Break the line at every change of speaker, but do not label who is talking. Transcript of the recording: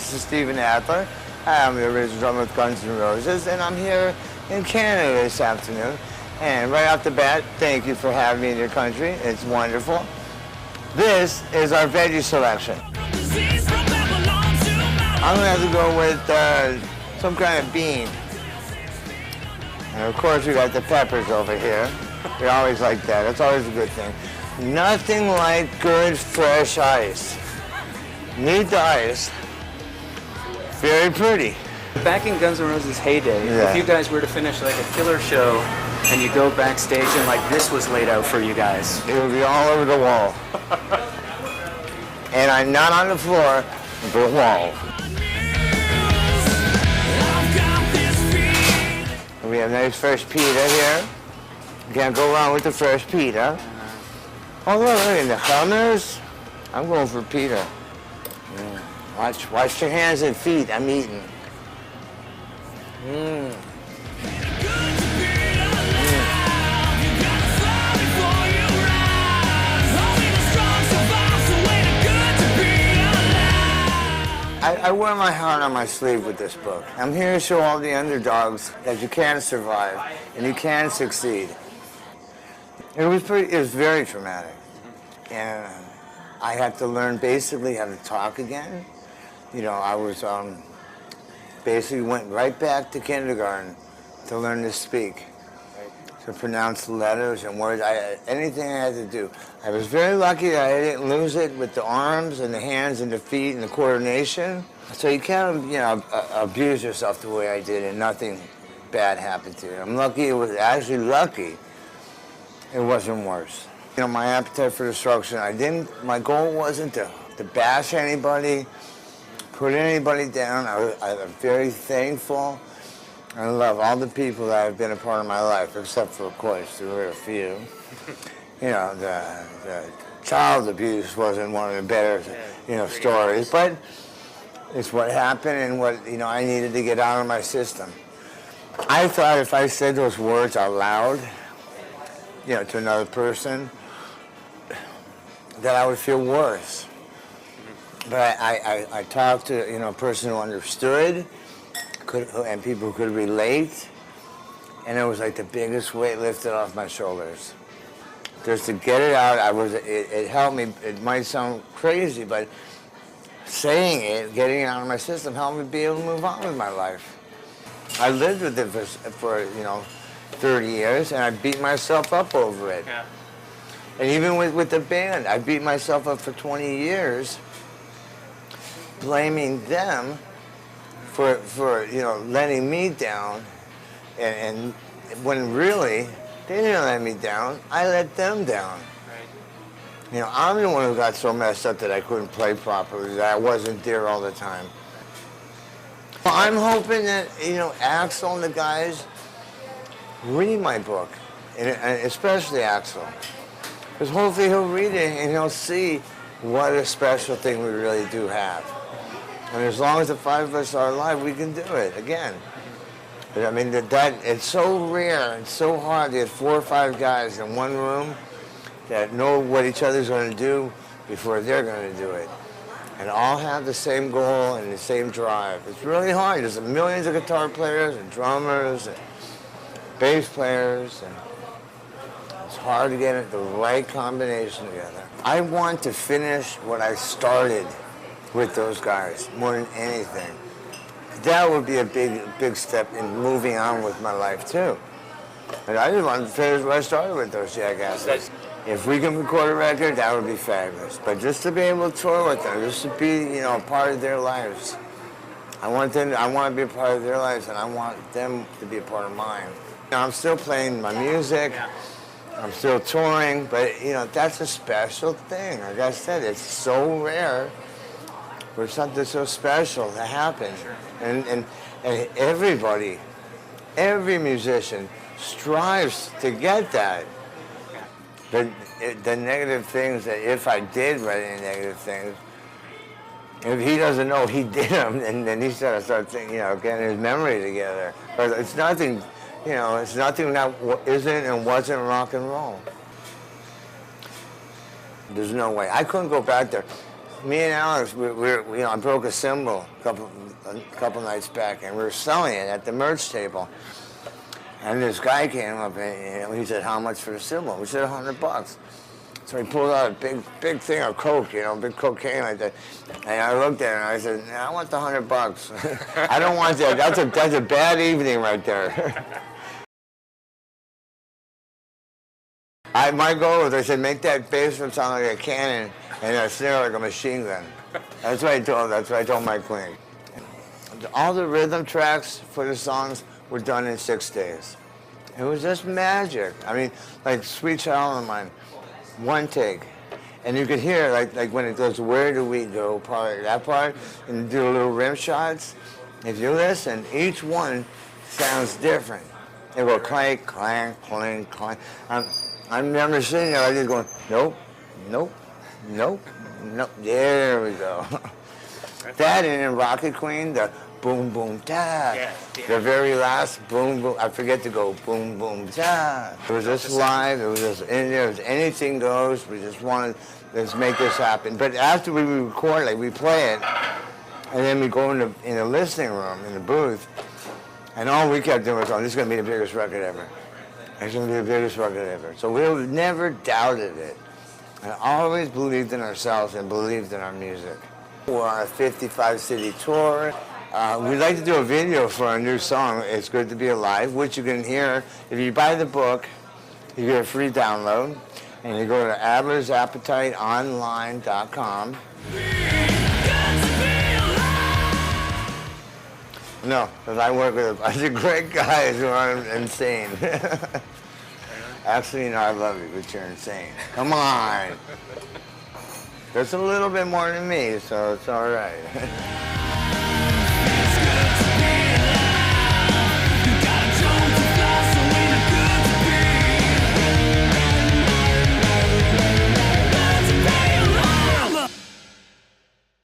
this is Steven Adler. I'm the original drummer with Guns N' Roses, and I'm here in Canada this afternoon. And right off the bat, thank you for having me in your country. It's wonderful. This is our veggie selection. I'm going to have to go with some kind of bean. And of course, we got the peppers over here. We always like that. It's always a good thing. Nothing like good, fresh ice. Need the ice. Very pretty.
Back in Guns N' Roses' heyday, if you guys were to finish like a killer show and you go backstage and like this was laid out for you guys,
it would be all over the wall. And I'm not on the floor, but wall. We have nice fresh pita here. You can't go wrong with the fresh pita. Oh look at the hummus. I'm going for pita. Wash your hands and feet. I'm eating. I wear my heart on my sleeve with this book. I'm here to show all the underdogs that you can survive and you can succeed. It was very traumatic. And I had to learn basically how to talk again. You know, I was basically went right back to kindergarten to learn to speak, to pronounce letters and words. Anything I had to do. I was very lucky that I didn't lose it with the arms and the hands and the feet and the coordination. So you can't, abuse yourself the way I did and nothing bad happened to you. I'm lucky. It was actually lucky. It wasn't worse. You know, my appetite for destruction. My goal wasn't to bash anybody, put anybody down. I'm very thankful. I love all the people that have been a part of my life, except for, of course, there were a few. You know, the child abuse wasn't one of the better, stories, but it's what happened and what, I needed to get out of my system. I thought if I said those words out loud, to another person, that I would feel worse. But I talked to, a person who understood, and people who could relate, and it was like the biggest weight lifted off my shoulders. Just to get it out, it helped me. It might sound crazy, but saying it, getting it out of my system, helped me be able to move on with my life. I lived with it for 30 years, and I beat myself up over it. Yeah. And even with the band, I beat myself up for 20 years, blaming them for letting me down, and when really they didn't let me down, I let them down. Right. I'm the one who got so messed up that I couldn't play properly, that I wasn't there all the time. Well, I'm hoping that Axl and the guys read my book, and especially Axl, because hopefully he'll read it and he'll see what a special thing we really do have. And as long as the five of us are alive, we can do it again. But I mean, that it's so rare and so hard to get 4 or 5 guys in one room that know what each other's going to do before they're going to do it. And all have the same goal and the same drive. It's really hard. There's millions of guitar players and drummers and bass players, and it's hard to get the right combination together. I want to finish what I started with those guys more than anything. That would be a big step in moving on with my life too. And I just want to finish what I started with those jackasses. If we can record a record, that would be fabulous. But just to be able to tour with them, just to be, a part of their lives. I want to be a part of their lives, and I want them to be a part of mine. I'm still playing my music. I'm still touring, but that's a special thing. Like I said, it's so rare for something so special to happen. And everybody, every musician strives to get that. The negative things, that if I did write any negative things, if he doesn't know he did them, and then he's got to start thinking, getting his memory together. But it's nothing, it's nothing that isn't and wasn't rock and roll. There's no way. I couldn't go back there. me and Alex, I broke a cymbal a couple nights back, and we were selling it at the merch table. And this guy came up and he said, "How much for the cymbal?" We said, $100. So he pulled out a big thing of coke, big cocaine like that. And I looked at it and I said, "Nah, I want the $100. I don't want that. That's a bad evening right there." My goal was, I said, make that bass drum sound like a cannon and a snare like a machine gun. That's what I told Mike Queen. All the rhythm tracks for the songs were done in 6 days. It was just magic. I mean, like Sweet Child of Mine, one take. And you could hear, like when it goes, "Where do we go?" that part, and do little rim shots. If you listen, each one sounds different. They go clank, clank, clank, clank. I remember sitting there, I just going, nope, nope, nope, nope. There we go. That and in Rocket Queen, the boom, boom, ta. Yeah. The very last boom, boom. I forget to go boom, boom, ta. It was just live. It was just in there. It was anything goes. We just wanted, let's make this happen. But after we record, like we play it, and then we go in the listening room, in the booth, and all we kept doing was, "Oh, this is going to be the biggest record ever. It's going to be the biggest record ever." So we never doubted it. I always believed in ourselves and believed in our music. We're on a 55-city tour. We'd like to do a video for our new song, "It's Good to Be Alive," which you can hear. If you buy the book, you get a free download. And you go to adlersappetiteonline.com. No, because I work with a bunch of great guys who are insane. Actually, no, I love you, but you're insane. Come on. There's a little bit more than me, so it's all right.